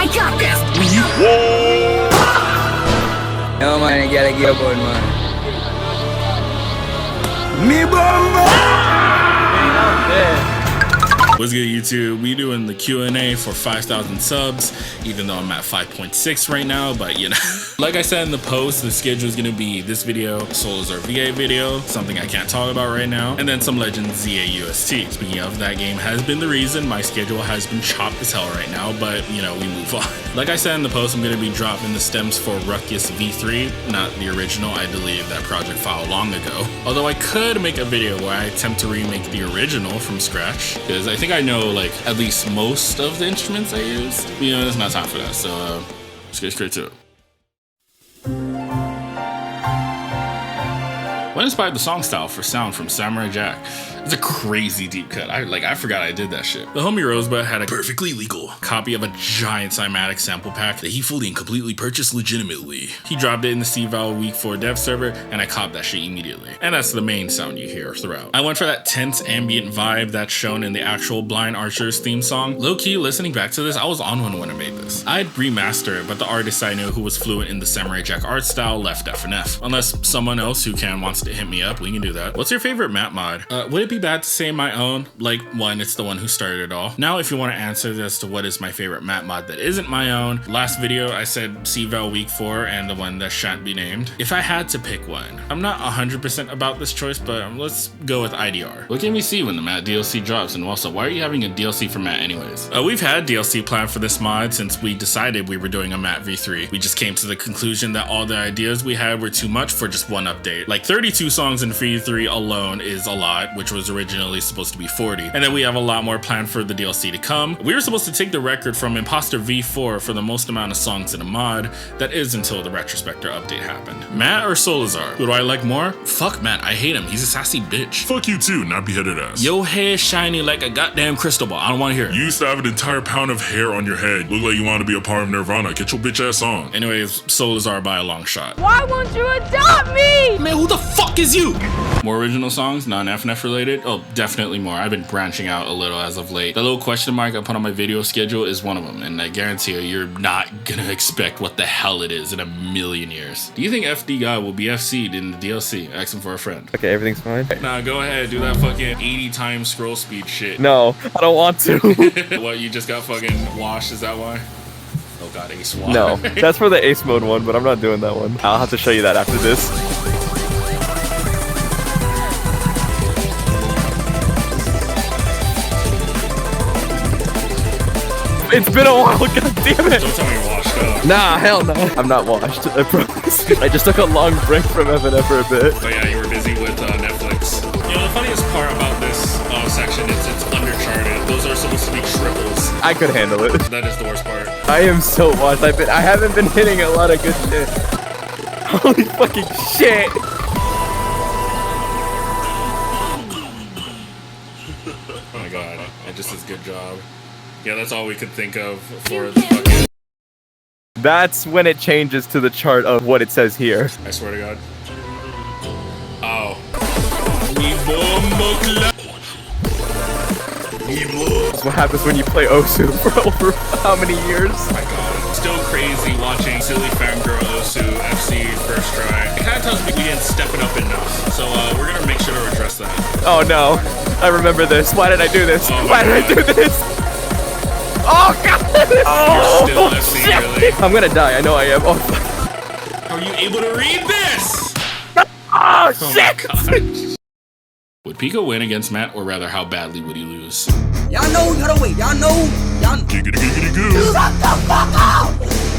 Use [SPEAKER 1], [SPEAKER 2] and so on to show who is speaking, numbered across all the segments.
[SPEAKER 1] I got this.
[SPEAKER 2] No man, you gotta get aboard, man. Me bomba!
[SPEAKER 3] What's good, YouTube? We doing the Q&A for 5,000 subs, even though I'm at 5.6 right now, but you know. Like I said in the post, the schedule is gonna be this video, Solazar VA video, something I can't talk about right now, and then some Legends ZA UST. Speaking of, that game has been the reason my schedule has been chopped as hell right now, but you know, we move on. Like I said in the post, I'm gonna be dropping the stems for Ruckus V3, not the original. I deleted that project file long ago. Although I could make a video where I attempt to remake the original from scratch, because I think I know like at least most of the instruments I use. You know, there's not time for that, so let's get straight to it. What inspired the song style for sound from Samurai Jack? It's a crazy deep cut. I forgot I did that shit. The homie Rosebud had a perfectly legal copy of a giant cymatic sample pack that he fully and completely purchased legitimately. He dropped it in the C-Val Week 4 dev server, and I copped that shit immediately. And that's the main sound you hear throughout. I went for that tense ambient vibe that's shown in the actual Blind Archer's theme song. Low-key, listening back to this, I was on one when I made this. I'd remaster it, but the artist I knew who was fluent in the Samurai Jack art style left FNF. Unless someone else who can wants to hit me up, we can do that. What's your favorite map mod? Would it be bad to say my own? Like, one, it's the one who started it all. Now, if you want to answer as to what is my favorite map mod that isn't my own, last video I said C-Val Week 4 and the one that shan't be named. If I had to pick one, I'm not 100% about this choice, but let's go with IDR. What can we see when the Matt DLC drops? And also, why are you having a DLC for Matt anyways? We've had DLC planned for this mod since we decided we were doing a Matt V3. We just came to the conclusion that all the ideas we had were too much for just one update. Like 32 songs in V3 alone is a lot, which was originally supposed to be 40. And then we have a lot more planned for the DLC to come. We were supposed to take the record from Imposter V4 for the most amount of songs in a mod. That is until the Retrospector update happened. Matt or Solazar? Who do I like more? Fuck Matt, I hate him. He's a sassy bitch.
[SPEAKER 4] Fuck you too, nappy-headed ass.
[SPEAKER 3] Your hair shiny like a goddamn crystal ball. I don't want to hear it.
[SPEAKER 4] You used to have an entire pound of hair on your head. Look like you want to be a part of Nirvana. Get your bitch ass on.
[SPEAKER 3] Anyways, Solazar by a long shot.
[SPEAKER 1] Why won't you adopt me?
[SPEAKER 3] Man, who the fuck is you? More original songs, non-FNF related? Oh, definitely more. I've been branching out a little as of late. The little question mark I put on my video schedule is one of them, and I guarantee you're not gonna expect what the hell it is in a million years. Do you think FD God will be FC'd in the DLC? Ask him for a friend.
[SPEAKER 5] Okay, everything's fine.
[SPEAKER 3] Nah, go ahead, do that fucking 80 times scroll speed shit.
[SPEAKER 5] No, I don't want to.
[SPEAKER 3] What, you just got fucking washed, is that why? Oh god, Ace Water.
[SPEAKER 5] No, that's for the Ace mode one, but I'm not doing that one. I'll have to show you that after this. It's been a while, god damn it!
[SPEAKER 3] Don't tell me you're washed up.
[SPEAKER 5] Nah, hell no. I'm not washed, I promise. I just took a long break from FNF for a bit.
[SPEAKER 3] But yeah, you were busy with Netflix. You know, the funniest part about this section is it's undercharted. Those are supposed to be triples.
[SPEAKER 5] I could handle it.
[SPEAKER 3] That is the worst part.
[SPEAKER 5] I am so washed. I haven't been hitting a lot of good shit. Holy fucking shit!
[SPEAKER 3] Oh my god, it just does a good job. Yeah, that's all we could think of for the fucking...
[SPEAKER 5] That's when it changes to the chart of what it says here.
[SPEAKER 3] I swear to god. Oh.
[SPEAKER 5] That's what happens when you play Osu for over how many years?
[SPEAKER 3] Oh my god. Still crazy watching silly fangirl Osu FC first try. It kind of tells me we didn't step it up enough. So we're gonna make sure to address that.
[SPEAKER 5] Oh no. I remember this. Why did I do this? Why did I do this? Oh god! Oh,
[SPEAKER 3] You're still FC,
[SPEAKER 5] shit.
[SPEAKER 3] really?
[SPEAKER 5] I'm gonna die. I know I am. Oh,
[SPEAKER 3] are you able to read this?
[SPEAKER 5] oh shit!
[SPEAKER 3] Would Pico win against Matt, or rather, how badly would he lose?
[SPEAKER 2] Y'all know how to wait. Y'all know. Y'all
[SPEAKER 4] Giggity-giggity-goo.
[SPEAKER 2] shut the fuck up!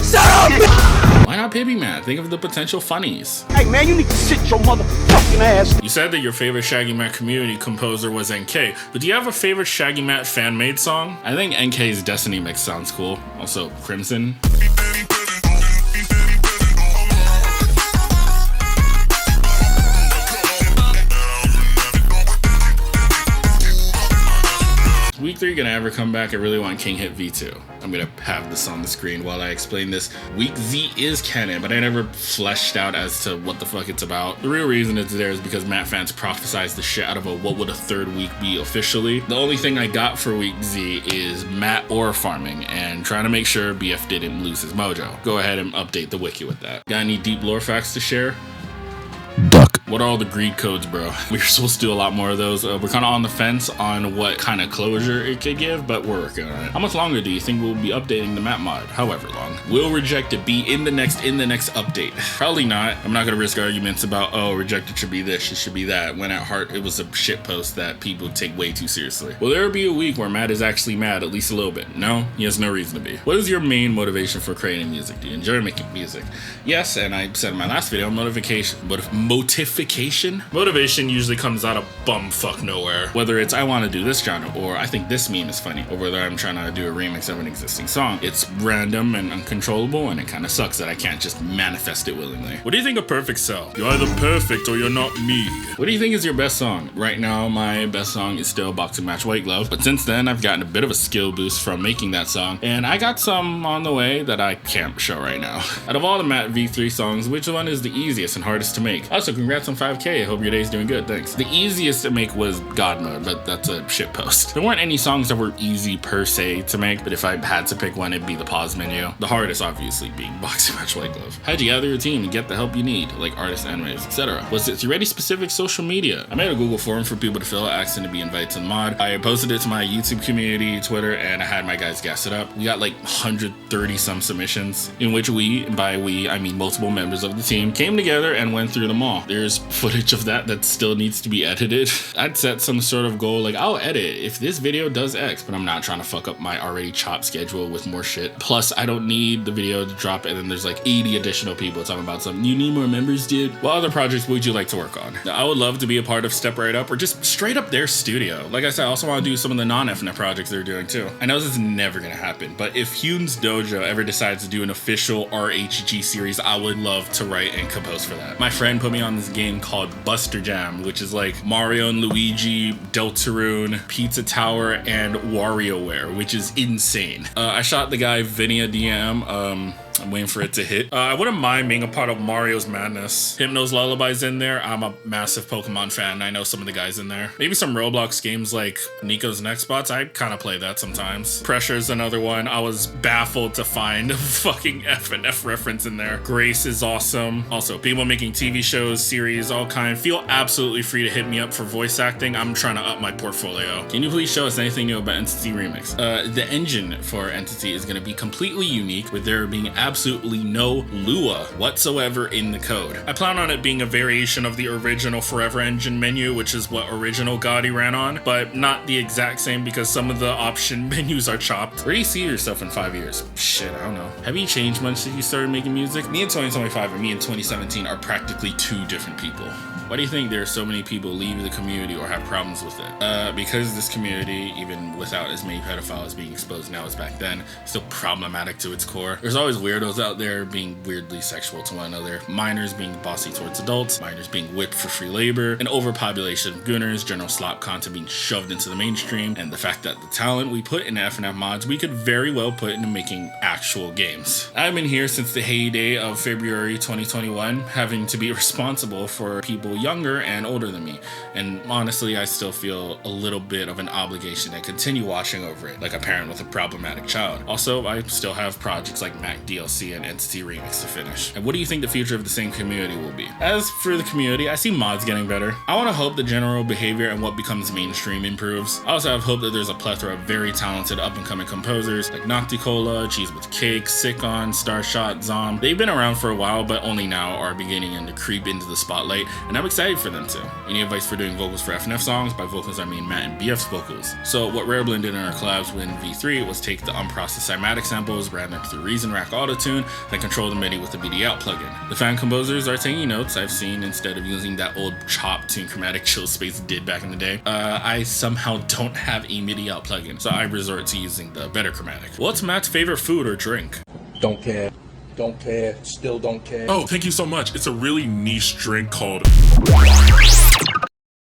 [SPEAKER 2] Shut up!
[SPEAKER 3] Why not Pibby Matt? Think of the potential funnies.
[SPEAKER 6] Hey man, you need to sit your motherfucking ass.
[SPEAKER 3] You said that your favorite Shaggy Matt community composer was NK, but do you have a favorite Shaggy Matt fan-made song? I think NK's Destiny mix sounds cool. Also, Crimson. We V3 gonna ever come back, I really want King Hit V2. I'm gonna have this on the screen while I explain this. Week Z is canon, but I never fleshed out as to what the fuck it's about. The real reason it's there is because Matt fans prophesized the shit out of a what would a third week be officially. The only thing I got for Week Z is Matt ore farming and trying to make sure BF didn't lose his mojo. Go ahead and update the wiki with that. Got any deep lore facts to share?
[SPEAKER 4] Duck.
[SPEAKER 3] What are all the greed codes, bro? We're supposed to do a lot more of those. We're kind of on the fence on what kind of closure it could give, but we're working on it. How much longer do you think we'll be updating the map mod? However long. Will Rejected be in the next update? Probably not. I'm not gonna risk arguments about, oh, Rejected should be this, it should be that, when at heart it was a shit post that people take way too seriously. Will there be a week where Matt is actually mad at least a little bit? No, he has no reason to be. What is your main motivation for creating music? Do you enjoy making music? Yes, and I said in my last video, motivation. But motivation usually comes out of bumfuck nowhere. Whether it's I want to do this genre, or I think this meme is funny, or whether I'm trying to do a remix of an existing song. It's random and uncontrollable, and it kind of sucks that I can't just manifest it willingly. What do you think of Perfect Cell? You're either perfect or you're not me. What do you think is your best song? Right now, my best song is still Boxing Match White Glove, but since then, I've gotten a bit of a skill boost from making that song, and I got some on the way that I can't show right now. Out of all the Matt V3 songs, which one is the easiest and hardest to make? Also, congrats on 5K. I hope your day's doing good. Thanks. The easiest to make was God Mode, but that's a shit post. There weren't any songs that were easy per se to make, but if I had to pick one, it'd be the pause menu. The hardest, obviously, being Boxing Match White Glove. How'd you gather your team and get the help you need, like artists, animators, etc.? Was it through any specific social media? I made a Google form for people to fill out, asking to be invited to the mod. I posted it to my YouTube community, Twitter, and I had my guys gas it up. We got like 130 some submissions, in which we, and by we, I mean multiple members of the team, came together and went through them all. There's footage of that still needs to be edited. I'd set some sort of goal, like I'll edit if this video does X, but I'm not trying to fuck up my already chopped schedule with more shit. Plus, I don't need the video to drop and then there's like 80 additional people talking about something. You need more members, dude? What other projects would you like to work on? I would love to be a part of Step Right Up or just straight up their studio. Like I said, I also want to do some of the non-FNF projects they're doing too. I know this is never gonna happen, but if Hune's Dojo ever decides to do an official RHG series, I would love to write and compose for that. My friend put me on this game called Buster Jam, which is like Mario and Luigi, Deltarune, Pizza Tower, and WarioWare, which is insane. I shot the guy Vinny a DM. I'm waiting for it to hit. I wouldn't mind being a part of Mario's Madness. Hypno's Lullaby's in there. I'm a massive Pokemon fan. I know some of the guys in there. Maybe some Roblox games like Nico's Next Spots. I kind of play that sometimes. Pressure's another one. I was baffled to find a fucking FNF reference in there. Grace is awesome. Also, people making TV shows, series, all kind. Feel absolutely free to hit me up for voice acting. I'm trying to up my portfolio. Can you please show us anything new about Entity Remix? The engine for Entity is going to be completely unique, with there being absolutely no Lua whatsoever in the code. I plan on it being a variation of the original Forever Engine menu, which is what original Gotti ran on, but not the exact same because some of the option menus are chopped. Where do you see yourself in 5 years? Shit, I don't know. Have you changed much since you started making music? Me in 2025 and me in 2017 are practically two different people. Why do you think there are so many people leave the community or have problems with it? Because this community, even without as many pedophiles being exposed now as back then, is still problematic to its core. There's always weirdos out there being weirdly sexual to one another, minors being bossy towards adults, minors being whipped for free labor, an overpopulation of gooners, general slop content being shoved into the mainstream, and the fact that the talent we put in FNF mods, we could very well put into making actual games. I've been here since the heyday of February 2021, having to be responsible for people younger and older than me, and honestly I still feel a little bit of an obligation to continue watching over it like a parent with a problematic child. Also, I still have projects like Mac DLC and Entity Remix to finish. And what do you think the future of the same community will be? As for the community, I see mods getting better. I want to hope the general behavior and what becomes mainstream improves. I also have hope that there's a plethora of very talented up and coming composers like Nocticola, Cheese with Cake, Sickon, Starshot, Zom. They've been around for a while, but only now are beginning to creep into the spotlight, and I'm excited for them to. Any advice for doing vocals for FNF songs? By vocals, I mean Matt and BF's vocals. So what Rareblend did in our collabs with V3 was take the unprocessed cymatic samples, ran them through Reason Rack Autotune, then control the MIDI with the BD Out plugin. The fan composers are taking notes. I've seen, instead of using that old chop tune chromatic Chill Space did back in the day, I somehow don't have a MIDI Out plugin, so I resort to using the better chromatic. What's Matt's favorite food or drink?
[SPEAKER 6] Don't care. Don't care. Still don't care.
[SPEAKER 4] Oh, thank you so much. It's a really niche drink called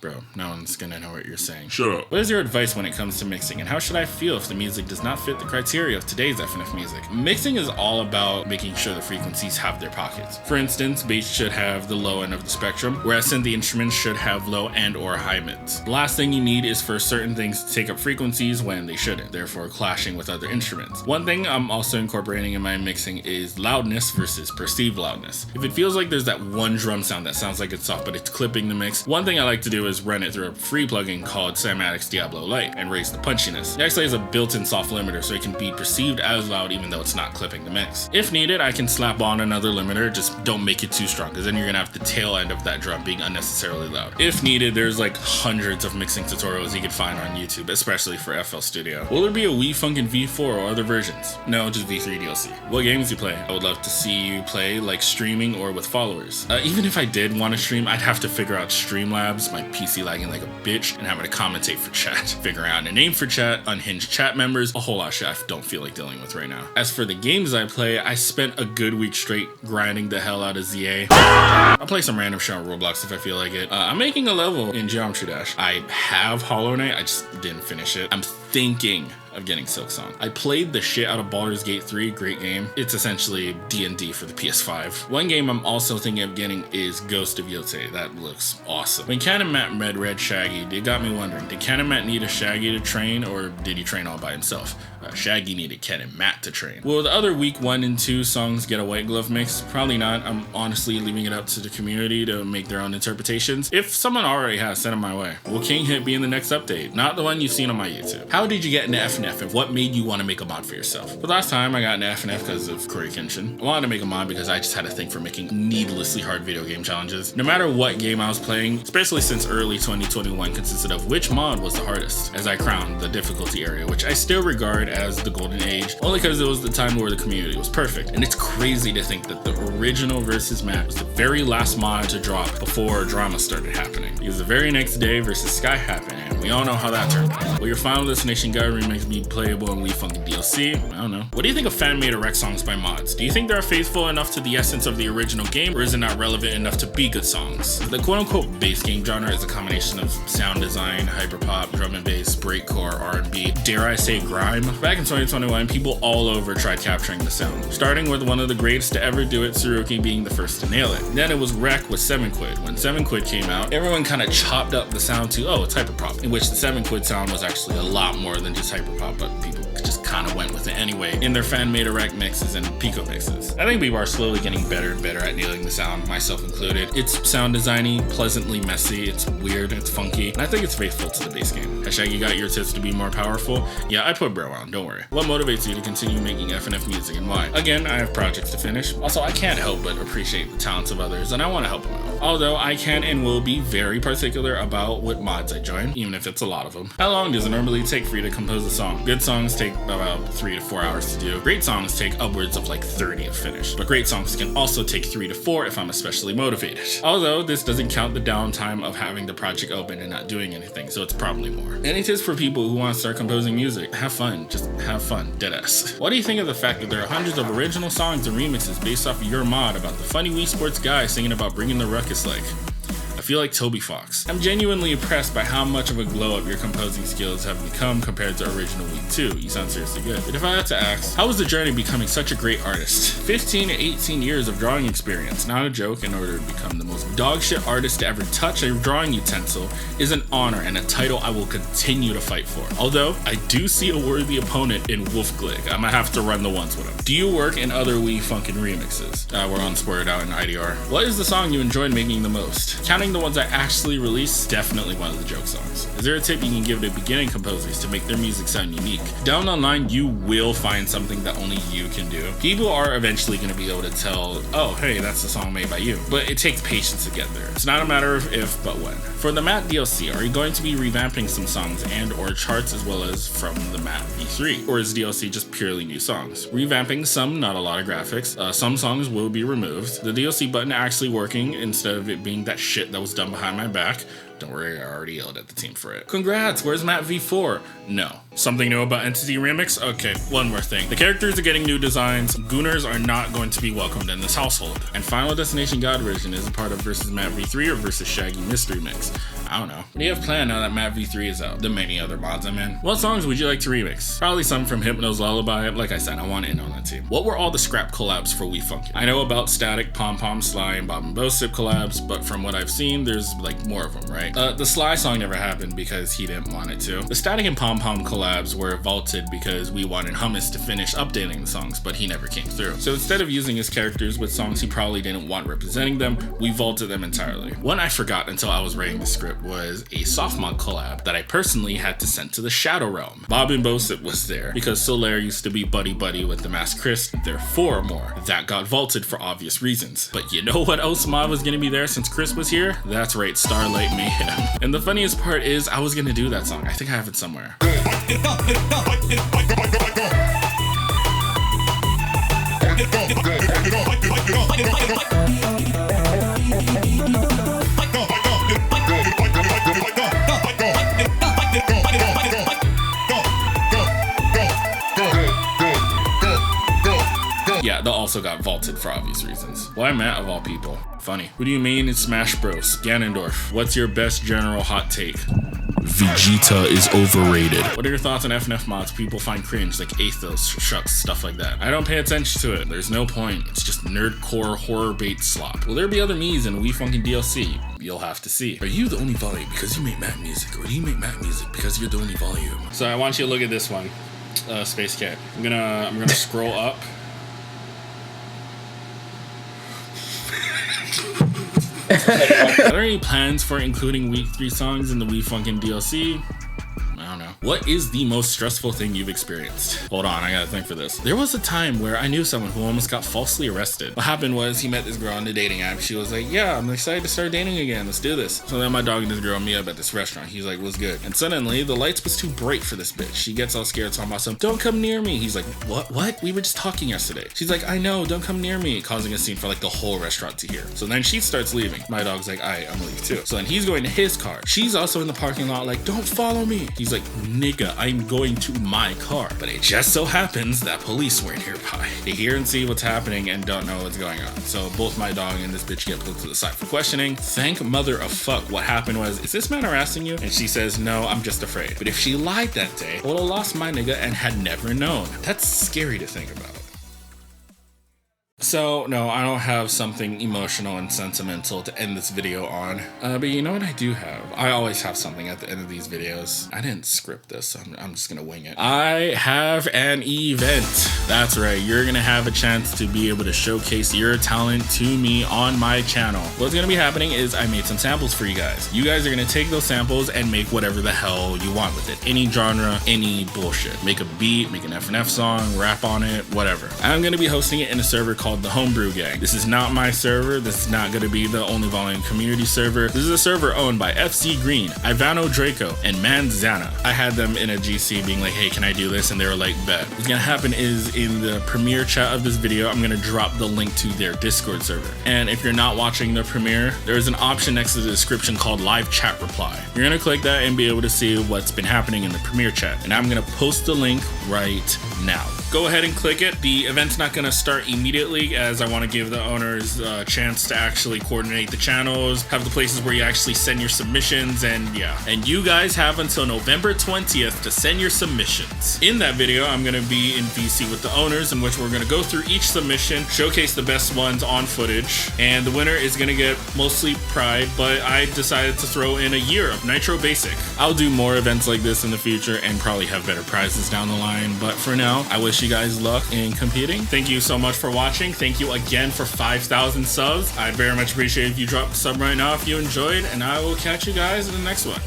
[SPEAKER 3] Bro, no one's gonna know what you're saying.
[SPEAKER 4] Shut up.
[SPEAKER 3] What is your advice when it comes to mixing, and how should I feel if the music does not fit the criteria of today's FNF music? Mixing is all about making sure the frequencies have their pockets. For instance, bass should have the low end of the spectrum, whereas synth instruments should have low and or high mids. The last thing you need is for certain things to take up frequencies when they shouldn't, therefore clashing with other instruments. One thing I'm also incorporating in my mixing is loudness versus perceived loudness. If it feels like there's that one drum sound that sounds like it's soft but it's clipping the mix, one thing I like to do is run it through a free plugin called Cymatic's Diablo Lite and raise the punchiness. It actually has a built-in soft limiter so it can be perceived as loud even though it's not clipping the mix. If needed, I can slap on another limiter, just don't make it too strong because then you're gonna have the tail end of that drum being unnecessarily loud. If needed, there's like hundreds of mixing tutorials you can find on YouTube, especially for FL Studio. Will there be a Wii Funkin' V4 or other versions? No, just V3 DLC. What games do you play? I would love to see you play like streaming or with followers. Even if I did want to stream, I'd have to figure out Streamlabs, my PC lagging like a bitch, and having to commentate for chat. Figuring out a name for chat, unhinged chat members, a whole lot of shit I don't feel like dealing with right now. As for the games I play, I spent a good week straight grinding the hell out of ZA. I'll play some random shit on Roblox if I feel like it. I'm making a level in Geometry Dash. I have Hollow Knight, I just didn't finish it. I'm thinking of getting Silksong. I played the shit out of Baldur's Gate 3, great game. It's essentially D&D for the PS5. One game I'm also thinking of getting is Ghost of Yotei. That looks awesome. When Cat and Matt read Shaggy, it got me wondering, did Cat and Matt need a Shaggy to train, or did he train all by himself? Shaggy needed Cat and Matt to train. Will the other week 1 and 2 songs get a white glove mix? Probably not. I'm honestly leaving it up to the community to make their own interpretations. If someone already has, send them my way. Will King Hit be in the next update? Not the one you've seen on my YouTube. How did you get into FNF, and what made you want to make a mod for yourself? The last time I got into FNF because of Kuroi Kenshin. I wanted to make a mod because I just had a thing for making needlessly hard video game challenges. No matter what game I was playing, especially since early 2021 consisted of which mod was the hardest, as I crowned the difficulty area, which I still regard as the golden age, only because it was the time where the community was perfect. And it's crazy to think that the original Versus map was the very last mod to drop before drama started happening. Because the very next day Versus Sky happened, and we all know how that turned out. Will your Final Destination Guide remix be playable in Wii Funkin' DLC? I don't know. What do you think of fan-made Erect songs by mods? Do you think they're faithful enough to the essence of the original game, or is it not relevant enough to be good songs? The quote-unquote bass game genre is a combination of sound design, hyperpop, drum and bass, breakcore, R&B, dare I say grime? Back in 2021, people all over tried capturing the sound, starting with one of the greatest to ever do it, Tsuruki being the first to nail it. Then it was Wreck with 7 Quid. When 7 Quid came out, everyone kind of chopped up the sound to, oh, it's hyperpop, in which the 7 Quid sound was actually a lot more than just hyperpop, but people just kind of went with it anyway in their fan-made Erect mixes and Pico mixes. I think people are slowly getting better and better at nailing the sound, myself included. It's sound designy, pleasantly messy, it's weird, it's funky, and I think it's faithful to the base game. Hashtag you got your tips to be more powerful? Yeah, I put bro on, don't worry. What motivates you to continue making FNF music and why? Again, I have projects to finish. Also, I can't help but appreciate the talents of others, and I want to help them out. Although I can and will be very particular about what mods I join, even if it's a lot of them. How long does it normally take for you to compose a song? Good songs take about 3 to 4 hours to do. Great songs take upwards of like 30 to finish. But great songs can also take 3 to 4 if I'm especially motivated. Although this doesn't count the downtime of having the project open and not doing anything, so it's probably more. Any tips for people who want to start composing music? Have fun. Just have fun. Deadass. What do you think of the fact that there are hundreds of original songs and remixes based off of your mod about the funny Wii Sports guy singing about bringing the ruckus like? I feel like Toby Fox. I'm genuinely impressed by how much of a glow up your composing skills have become compared to original Wii 2. You sound seriously good. But if I had to ask, how was the journey becoming such a great artist? 15 to 18 years of drawing experience, not a joke, in order to become the most dogshit artist to ever touch a drawing utensil is an honor and a title I will continue to fight for. Although, I do see a worthy opponent in Wolfglig. I'm gonna have to run the ones with him. Do you work in other Wii Funkin' remixes? We're on Squared Out in IDR. What is the song you enjoyed making the most? Counting the ones I actually released, definitely one of the joke songs. Is there a tip you can give to beginning composers to make their music sound unique? Down the line, you will find something that only you can do. People are eventually going to be able to tell, oh, hey, that's the song made by you. But it takes patience to get there. It's not a matter of if, but when. For the Matt DLC, are you going to be revamping some songs and or charts as well as from the Matt V3? Or is DLC just purely new songs? Revamping some, not a lot of graphics. Some songs will be removed. The DLC button actually working instead of it being that shit that was done behind my back. Don't worry, I already yelled at the team for it. Congrats, where's Matt V4? No. Something new about Entity Remix? Okay, one more thing. The characters are getting new designs. Gooners are not going to be welcomed in this household. And Final Destination God version is a part of versus Matt V3 or versus Shaggy Mystery Mix. I don't know. What do you have planned now that Matt V3 is out? The many other mods I'm in. What songs would you like to remix? Probably some from Hypno's Lullaby. Like I said, I want in on that team. What were all the scrap collabs for We Funkin'? I know about Static, Pom Pom, Sly, and Bob and Bosip collabs, but from what I've seen, there's like more of them, right? The Sly song never happened because he didn't want it to. The Static and Pom Pom collabs were vaulted because we wanted Hummus to finish updating the songs, but he never came through. So instead of using his characters with songs he probably didn't want representing them, we vaulted them entirely. One I forgot until I was writing the script was a softmod collab that I personally had to send to the Shadow Realm. Bob and Bosip was there because Solaire used to be buddy-buddy with the Masked Chris. There are 4 more. That got vaulted for obvious reasons. But you know what else mod was gonna be there since Chris was here? That's right, Starlight Mayhem. And the funniest part is I was gonna do that song. I think I have it somewhere. Yeah, that also got vaulted for obvious reasons. Why Matt of all people? Funny. Who do you mean in Smash Bros? Ganondorf. What's your best general hot take?
[SPEAKER 4] Vegeta is overrated.
[SPEAKER 3] What are your thoughts on FNF mods people find cringe, like Athos, Shucks, stuff like that? I don't pay attention to it. There's no point. It's just nerdcore horror bait slop. Will there be other me's in We Funkin' DLC? You'll have to see. Are you the only volume because you make Matt music, or do you make Matt music because you're the only volume? So I want you to look at this one, Space Cat. I'm gonna scroll up. Are there any plans for including Week 3 songs in the We Funkin' DLC? I don't know. What is the most stressful thing you've experienced? Hold on, I gotta think for this. There was a time where I knew someone who almost got falsely arrested. What happened was he met this girl on the dating app. She was like, yeah, I'm excited to start dating again. Let's do this. So then my dog and this girl meet up at this restaurant. He's like, what's good? And suddenly the lights was too bright for this bitch. She gets all scared talking about something. Don't come near me. He's like, what? We were just talking yesterday. She's like, I know, don't come near me. Causing a scene for like the whole restaurant to hear. So then she starts leaving. My dog's like, I'm gonna leave too. So then he's going to his car. She's also in the parking lot like, don't follow me. He's like, nigga, I'm going to my car. But it just so happens that police were nearby. They hear and see what's happening and don't know what's going on. So both my dog and this bitch get pulled to the side for questioning. Thank mother of fuck. What happened was, is this man harassing you? And she says, no, I'm just afraid. But if she lied that day, I would have lost my nigga and had never known. That's scary to think about. So, no, I don't have something emotional and sentimental to end this video on. But you know what I do have? I always have something at the end of these videos. I didn't script this, so I'm just gonna wing it. I have an event. That's right, you're gonna have a chance to be able to showcase your talent to me on my channel. What's gonna be happening is I made some samples for you guys. You guys are gonna take those samples and make whatever the hell you want with it. Any genre, any bullshit. Make a beat, make an FNF song, rap on it, whatever. I'm gonna be hosting it in a server called the Homebrew Gang. This is not my server. This is not going to be the Only Volume community server. This is a server owned by FC Green, Ivano Draco, and Manzana. I had them in a GC being like, hey, can I do this? And they were like, bet. What's going to happen is in the premiere chat of this video, I'm going to drop the link to their Discord server. And if you're not watching the premiere, there's an option next to the description called live chat reply. You're going to click that and be able to see what's been happening in the premiere chat. And I'm going to post the link right now. Go ahead and click it. The event's not going to start immediately, as I want to give the owners a chance to actually coordinate the channels, have the places where you actually send your submissions, and yeah. And you guys have until November 20th to send your submissions. In that video, I'm going to be in VC with the owners, in which we're going to go through each submission, showcase the best ones on footage, and the winner is going to get mostly Pride, but I decided to throw in a year of Nitro Basic. I'll do more events like this in the future and probably have better prizes down the line, but for now, I wish you guys luck in competing. Thank you so much for watching. Thank you again for 5,000 subs. I'd very much appreciate if you drop a sub right now if you enjoyed, and I will catch you guys in the next one.